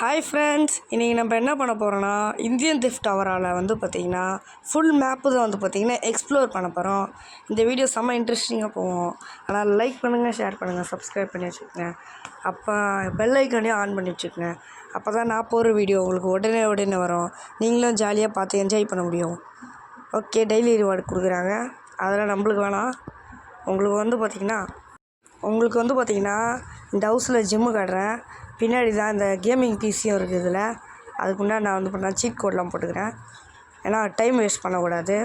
Hi friends, இன்றைக்கி நம்ம என்ன பண்ண போகிறோன்னா இந்தியன் திஃப்ட் டவரால் பார்த்திங்கன்னா ஃபுல் மேப்பு தான் பார்த்திங்கன்னா எக்ஸ்ப்ளோர் பண்ண போகிறோம். இந்த வீடியோ செம்ம இன்ட்ரெஸ்டிங்காக போவோம். ஆனால் லைக் பண்ணுங்கள், ஷேர் பண்ணுங்கள், சப்ஸ்கிரைப் பண்ணி வச்சுக்கோங்க. அப்போ பெல் ஐக்கானையும் ஆன் பண்ணி வச்சுக்கோங்க. அப்போ தான் நான் போகிற வீடியோ உங்களுக்கு உடனே வரும். நீங்களும் ஜாலியாக பார்த்து என்ஜாய் பண்ண முடியும். ஓகே, டெய்லி ரிவார்டு கொடுக்குறாங்க. அதெல்லாம் நம்மளுக்கு வேணாம். உங்களுக்கு பார்த்திங்கன்னா இந்த ஹவுஸில் ஜிம்மு காட்டுறேன். பின்னாடி தான் இந்த கேமிங் பிசியும் இருக்குது. இதில் அதுக்கு முன்னாடி நான் பண்ண சீட் கோட்லாம் போட்டுக்கிறேன். ஏன்னா டைம் வேஸ்ட் பண்ணக்கூடாது.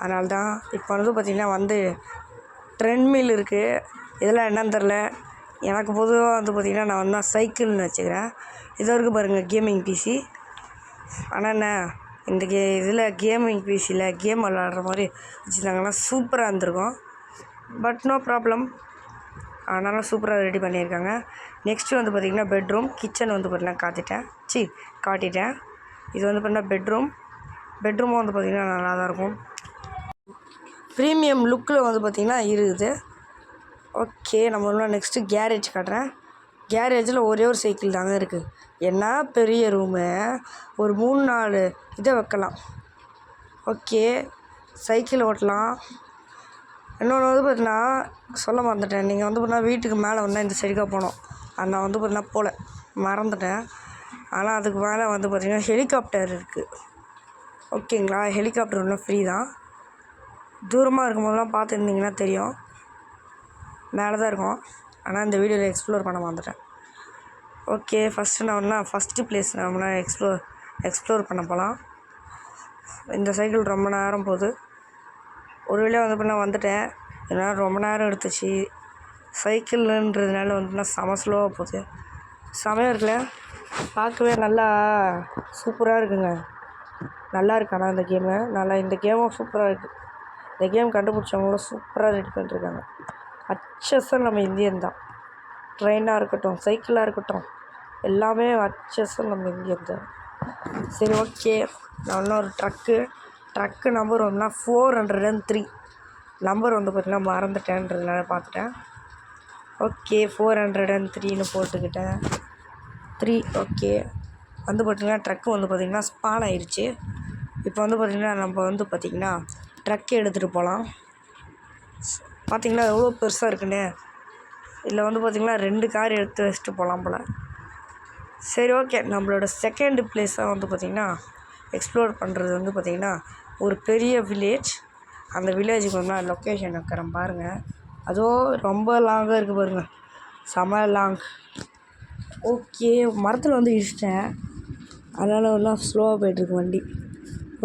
அதனால தான் இப்போ பார்த்திங்கன்னா ட்ரெண்ட்மில் இருக்குது. இதெல்லாம் என்னன்னு தெரில. எனக்கு பொதுவாக பார்த்திங்கன்னா நான் சைக்கிள்னு வச்சுக்கிறேன். இது வரைக்கும் பாருங்கள் கேமிங் பிசி. ஆனால் என்ன இந்த இதில் கேமிங் பிசியில் கேம் விளாட்ற மாதிரி வச்சுருந்தாங்கன்னா சூப்பராக இருந்திருக்கும். பட் நோ ப்ராப்ளம், அதனால் சூப்பராக ரெடி பண்ணியிருக்காங்க. நெக்ஸ்ட்டு பார்த்திங்கன்னா பெட்ரூம், கிச்சன் பார்த்திங்கன்னா காட்டிட்டேன். இது பார்த்திங்கன்னா பெட்ரூமும் பார்த்திங்கன்னா நல்லா தான் இருக்கும். ப்ரீமியம் லுக்கில் பார்த்திங்கன்னா இருக்குது. ஓகே, நம்ம நெக்ஸ்ட்டு கேரேஜ் காட்டுறேன். கேரேஜில் ஒரே ஒரு சைக்கிள் தாங்க இருக்குது. என்ன பெரிய ரூமு, ஒரு 3-4 இதை வைக்கலாம். ஓகே, சைக்கிள் ஓட்டலாம். இன்னொன்று பார்த்திங்கன்னா சொல்ல மறந்துட்டேன். நீங்கள் பார்த்திங்கன்னா வீட்டுக்கு மேலே இந்த சைடுக்காக போகணும். அது நான் பார்த்திங்கன்னா மறந்துட்டேன். ஆனால் அதுக்கு மேலே பார்த்திங்கன்னா ஹெலிகாப்டர் இருக்குது. ஓகேங்களா, ஹெலிகாப்டர் ஒன்றும் ஃப்ரீ தான். தூரமாக இருக்கும்போதெல்லாம் பார்த்துருந்தீங்கன்னா தெரியும், மேலே தான் இருக்கும். ஆனால் இந்த வீடியோவில் எக்ஸ்ப்ளோர் பண்ண மறந்துட்டேன். ஓகே, ஃபஸ்ட்டு பிளேஸ் நம்ம எக்ஸ்ப்ளோர் பண்ண போகலாம். இந்த சைக்கிள் ரொம்ப நேரம் போகுது. ஒரு வேளையாக வந்துட்டேன். இதனால் ரொம்ப நேரம் எடுத்துச்சு. சைக்கிள்ன்றதுனால செம ஸ்லோவாக போகுது. செமையாக இருக்குல்ல, பார்க்கவே நல்லா சூப்பராக இருக்குங்க. நல்லா இருக்கு. ஆனால் இந்த கேமும் சூப்பராக இருக்குது. இந்த கேம் கண்டுபிடிச்சவங்களும் சூப்பராக ரெடி பண்ணிட்டுருக்காங்க. அச்சஸாக நம்ம இந்தியன் தான். ட்ரெயினாக இருக்கட்டும், சைக்கிளாக இருக்கட்டும், எல்லாமே அச்சஸாக நம்ம இந்தியன் தான். சரி, ஓகே, நான் இன்னொரு ட்ரக்கு நம்பர் 403 நம்பர் பார்த்திங்கன்னா மறந்துட்டேன்றதுனால பார்த்துட்டேன். ஓகே, 403ன்னு போட்டுக்கிட்டேன். 3. ஓகே, பார்த்திங்கன்னா ட்ரக்கு பார்த்திங்கன்னா ஸ்பான் ஆயிடுச்சு. இப்போ பார்த்திங்கன்னா நம்ம பார்த்திங்கன்னா ட்ரக்கு எடுத்துகிட்டு போகலாம். பார்த்திங்கன்னா எவ்வளோ பெருசாக இருக்குன்னு. இதில் பார்த்திங்கன்னா 2 கார் எடுத்து வச்சுட்டு போகலாம் போல். சரி, ஓகே, நம்மளோட செகண்ட் பிளேஸாக பார்த்திங்கன்னா எக்ஸ்ப்ளோர் பண்ணுறது பார்த்திங்கன்னா ஒரு பெரிய வில்லேஜ். அந்த வில்லேஜுக்கு லொக்கேஷன் வைக்கிறேன் பாருங்கள். அதுவும் ரொம்ப லாங்காக இருக்குது பாருங்கள், செம லாங். ஓகே, மரத்தில் இடிச்சிட்டேன். அதனால் ஸ்லோவாக போய்ட்டுருக்கு வண்டி.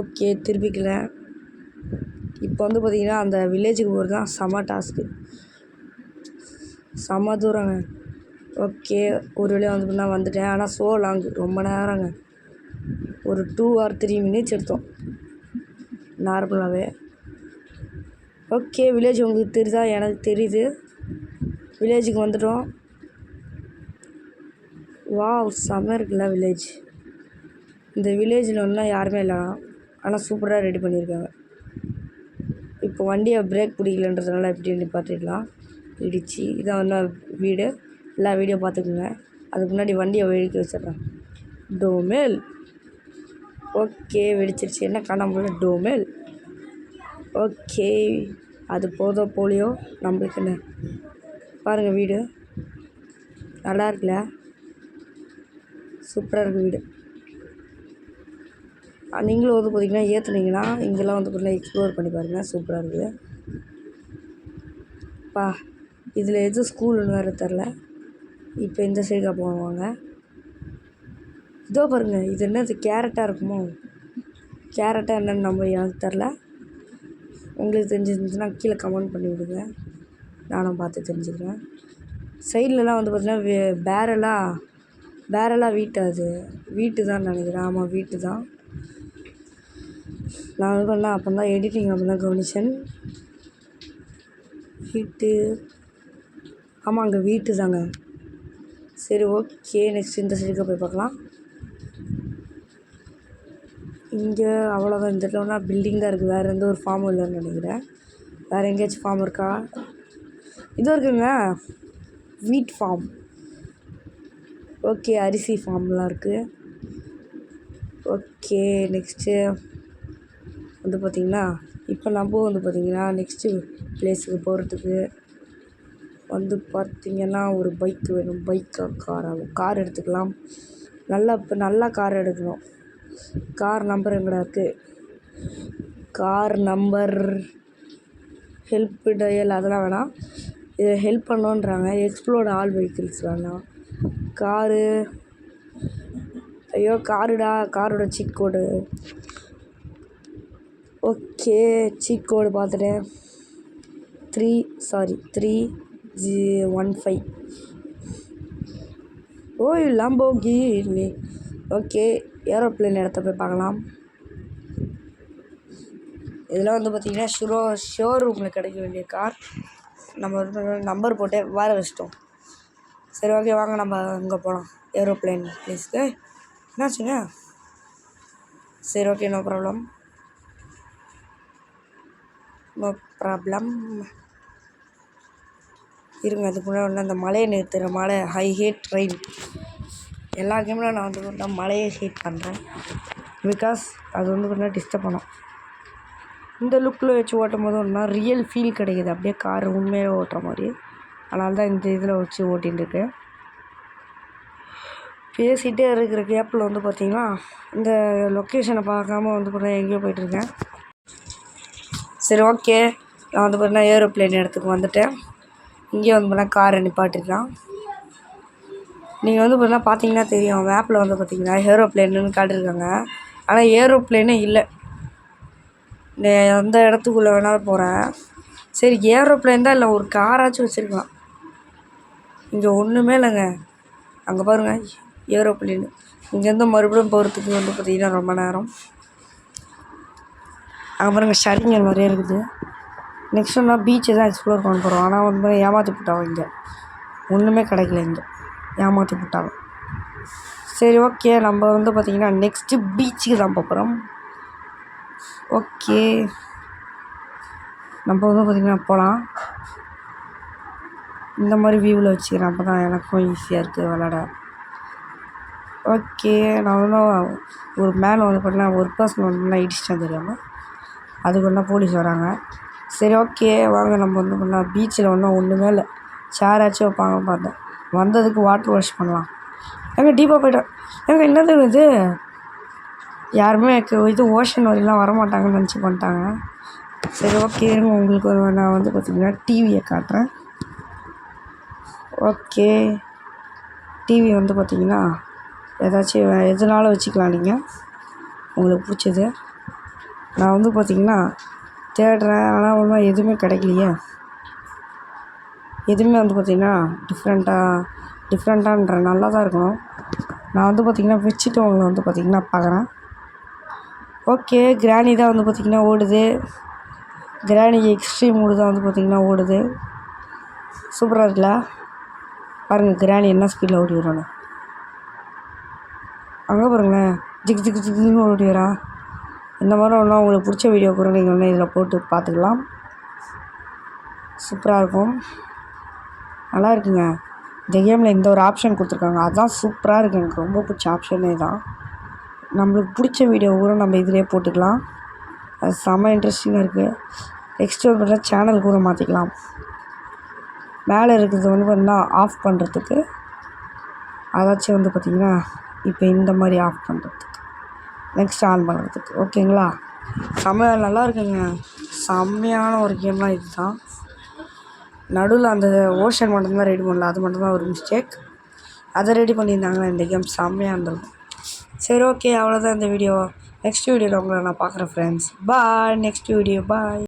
ஓகே, திருப்பிக்கிறேன். இப்போ பார்த்திங்கன்னா அந்த வில்லேஜுக்கு போகிறது தான் செம டாஸ்க்கு, செம தூரங்க. ஓகே, ஒரு வழியாக வந்துட்டேன். ஆனால் ஸோ லாங், ரொம்ப நேரங்க. ஒரு 2 or 3 minutes எடுத்தோம் நார்மலாகவே. ஓகே, வில்லேஜ் உங்களுக்கு தெரியுதா? எனக்கு தெரியுது. வில்லேஜுக்கு வந்துட்டோம். வாவ், செம்ம இருக்குல்ல வில்லேஜ். இந்த வில்லேஜில் யாருமே இல்லை, ஆனால் சூப்பராக ரெடி பண்ணியிருக்காங்க. இப்போ வண்டியை பிரேக் பிடிக்கலன்றதுனால எப்படி நிப்பாட்டிடலாம், இடிச்சு. இதான் வீடு. எல்லா வீடியோ பார்த்துக்குங்க. அதுக்கு முன்னாடி வண்டியை வெடிக்க வச்சிடுறேன். டோமேல். ஓகே, வெடிச்சிருச்சு. என்ன காணாமல் டோமேல். ஓகே, அது போலியோ நம்மளுக்கு என்ன பாருங்கள். வீடு நல்லா இருக்குல்ல, சூப்பராக இருக்குது வீடு. நீங்களும் பார்த்திங்கன்னா ஏற்றுனீங்கன்னா இங்கெல்லாம் பார்த்திங்கன்னா எக்ஸ்ப்ளோர் பண்ணி பாருங்கள், சூப்பராக இருக்குது. இதில் எது ஸ்கூலுன்னு வேறு தெரில. இப்போ இந்த சைடாக போவாங்க. இதோ பாருங்கள், இது என்னது கேரட்டாக இருக்குமோ? கேரட்டாக என்னென்னு எனக்கு தெரில. உங்களுக்கு தெரிஞ்சிருந்துச்சுன்னா கீழே கமெண்ட் பண்ணி விடுங்க, நானும் பார்த்து தெரிஞ்சுக்கிறேன். சைட்லலாம் பார்த்திங்கன்னா பேரலாக வீட்டு தான் நினைக்கிறேன். ஆமாம், வீட்டு தான். நான் அப்போ தான் எடிட்டிங் தான் கவனிச்சேன். வீட்டு, ஆமாம், அங்கே வீட்டு தாங்க. சரி, ஓகே, நெக்ஸ்ட் இந்த சைடுக்கு போய் பார்க்கலாம். இங்கே அவ்வளோதான். இந்த இடத்துல பில்டிங் தான் இருக்குது. வேறு எந்த ஒரு ஃபார்மும் இல்லைன்னு நினைக்கிறேன். வேறு எங்கேயாச்சும் ஃபார்ம் இருக்கா? இதுவும் இருக்குங்க, வீட் ஃபார்ம். ஓகே, அரிசி ஃபார்ம்லாம் இருக்குது. ஓகே, நெக்ஸ்ட்டு வந்து பார்த்திங்கன்னா இப்போ நம்ம வந்து பார்த்திங்கன்னா நெக்ஸ்ட்டு ப்ளேஸுக்கு போகிறதுக்கு வந்து பார்த்திங்கன்னா ஒரு பைக் வேணும். பைக்கா கார் எடுத்துக்கலாம். இப்போ நல்லா கார் எடுக்கணும். கார் நம்பர் எங்கடா இருக்குது? கார் நம்பர் ஹெல்ப் டயல் அதெல்லாம் வேணாம். இதை ஹெல்ப் பண்ணோன்றாங்க. எக்ஸ்ப்ளோர்ட் ஆல் வெஹிக்கிள்ஸ் வேணாம். காரு ஐயோ காருடா, காரோட சீட் கோடு. ஓகே, சீட் கோடு பார்த்துட்டேன். 315. ஓய் லாம்போகினி. ஓகே, ஏரோப்ளேன் இடத்த போய் பார்க்கலாம். இதெல்லாம் வந்து பார்த்திங்கன்னா ஷோரூமில் கிடைக்க வேண்டிய கார். நம்ம வந்து நம்பர் போட்டு வேற வச்சிட்டோம். சரி ஓகே, வாங்க நம்ம இங்கே போகலாம். ஏரோப்ளேன் ப்ளேஸ்க்கு. என்னாச்சுங்க? சரி ஓகே, நோ ப்ராப்ளம். இருங்க, அதுக்கு முன்னாடி அந்த மலையை நிறுத்துகிற மலை. ஐ ஹேட் ட்ரெயின். எல்லா கேமில் நான் வந்து மலையை ஹேட் பண்ணுறேன். பிகாஸ் அது வந்து கொஞ்சம் டிஸ்டர்ப் பண்ணும். இந்த லுக்கில் வச்சு ஓட்டும் போது ஒன்றா ரியல் ஃபீல் கிடைக்கிது. அப்படியே கார் உண்மையாக ஓட்டுற மாதிரி. அதனால தான் இந்த இதில் வச்சு ஓட்டின்னு இருக்கேன். பேசிகிட்டே இருக்கிற கேப்பில் வந்து பார்த்திங்கன்னா இந்த லொக்கேஷனை பார்க்காம வந்து பார்த்தீங்கன்னா எங்கேயோ போயிட்டுருக்கேன். சரி ஓகே, நான் வந்து பார்த்தீங்கன்னா ஏரோப்ளேன் இடத்துக்கு வந்துட்டேன். இங்கேயே வந்து பார்த்தீங்கன்னா காரை நிப்பாட்டிடலாம். நீங்கள் வந்து பார்த்தீங்கன்னா தெரியும், மேப்பில் வந்து பார்த்தீங்கன்னா ஏரோப்ளேன்னு காட்டியிருக்காங்க. ஆனால் ஏரோப்ளேனே இல்லை. எந்த இடத்துக்குள்ளே வேணாலும் போகிறேன். சரி, ஏரோப்ளேன் தான் இல்லை, ஒரு காராச்சும் வச்சுருக்கலாம். இங்கே ஒன்றுமே இல்லைங்க. அங்கே பாருங்கள், ஏரோப்ளேனு. இங்கேருந்து மறுபடியும் போகிறதுக்கு வந்து பார்த்திங்கன்னா ரொம்ப நேரம். அங்கே பாருங்கள், ஷரிங்கர் நிறைய இருக்குது. நெக்ஸ்ட் நான் பீச்சை தான் எக்ஸ்ப்ளோர் பண்ண போகிறோம். ஆனால் வந்து ஏமாற்றி போட்டாங்க. இங்கே ஒன்றுமே கிடைக்கல. இங்கே ஏமாற்றி போட்டாங்க. சரி ஓகே, நம்ம வந்து பார்த்திங்கன்னா நெக்ஸ்ட்டு பீச்சுக்கு தான் போகிறோம். ஓகே, நம்ம வந்து பார்த்திங்கன்னா போகலாம். இந்த மாதிரி வியூவில் வச்சுக்கிறேன். அப்போ தான் எனக்கும் ஈஸியாக இருக்குது விளாட. ஓகே, நான் ஒன்றும் ஒரு மேலே வந்து பார்த்தீங்கன்னா ஒரு பர்சன் வந்து இடிச்சிட்டேன் தெரியாமல். அதுக்கு ஒன்றா போலீஸ் வராங்க. சரி ஓகே, வாங்க நம்ம வந்து பண்ணால் பீச்சில் ஒன்றுமே இல்லை. சேராச்சும் வைப்பாங்க பார்த்தேன். வந்ததுக்கு வாட்டர் வாஷ் பண்ணலாம். டீப்பாக போய்ட்டேன். என்னது இது? யாருமே இது ஓஷன் வரையெலாம் வரமாட்டாங்கன்னு நினச்சி பண்ணிட்டாங்க. சரி ஓகே, உங்களுக்கு நான் வந்து பார்த்திங்கன்னா டிவியை காட்டுறேன். ஓகே, டிவி வந்து பார்த்திங்கன்னா ஏதாச்சும் எதுனாலும் வச்சுக்கலாம் நீங்கள், உங்களுக்கு பிடிச்சது. நான் வந்து பார்த்திங்கன்னா தேடுறேன். ஆனால் ஒன்றும் எதுவுமே கிடைக்கலையே. எதுவுமே வந்து பார்த்திங்கன்னா டிஃப்ரெண்ட்டான்ற நல்லா தான் இருக்கணும். நான் வந்து பார்த்திங்கன்னா வச்சுட்டு உங்களை வந்து பார்த்திங்கன்னா பார்க்குறேன். ஓகே, கிராணி தான் வந்து பார்த்திங்கன்னா ஓடுது. கிராணி எக்ஸ்ட்ரீம் மூடு தான் வந்து பார்த்திங்கன்னா ஓடுது. சூப்பராக இருக்குல்ல? பாருங்கள், கிராணி என்ன ஸ்பீடில் ஓடி வரானு. அங்கே பாருங்களேன், ஜிக்னு ஓடி வரா. இந்த மாதிரி ஒன்றா உங்களுக்கு பிடிச்ச வீடியோ கூட நீங்கள் ஒன்று இதில் போட்டு பார்த்துக்கலாம். சூப்பராக இருக்கும், நல்லா இருக்குங்க. இந்த கேமில் இந்த ஒரு ஆப்ஷன் கொடுத்துருக்காங்க, அதுதான் சூப்பராக இருக்குது. எனக்கு ரொம்ப பிடிச்ச ஆப்ஷனே தான். நம்மளுக்கு பிடிச்ச வீடியோ கூட நம்ம இதிலே போட்டுக்கலாம். அது செம்ம இன்ட்ரெஸ்டிங்காக இருக்குது. நெக்ஸ்ட்டு வந்து சேனல் கூட மாற்றிக்கலாம். மேலே இருக்கிறது வந்து பார்த்திங்கன்னா ஆஃப் பண்ணுறதுக்கு, அதாச்சும் வந்து பார்த்திங்கன்னா இப்போ இந்த மாதிரி ஆஃப் பண்ணுறதுக்கு, நெக்ஸ்ட் ஆன் பண்ணுறதுக்கு. ஓகேங்களா? நல்லா இருக்குங்க. செம்மையான ஒரு கேம்லாம் இது தான். நடுவில் அந்த ஓஷன் மட்டும்தான் ரெடி பண்ணல, அது மட்டும்தான் ஒரு மிஸ்டேக். அதை ரெடி பண்ணியிருந்தாங்கன்னா இந்த கேம் செம்மையாக இருந்திருக்கும். சரி ஓகே, அவ்வளோதான் இந்த வீடியோ. நெக்ஸ்ட் வீடியோவில் உங்களை நான் பார்க்குறேன் ஃப்ரெண்ட்ஸ். பாய். நெக்ஸ்ட் வீடியோ பாய்.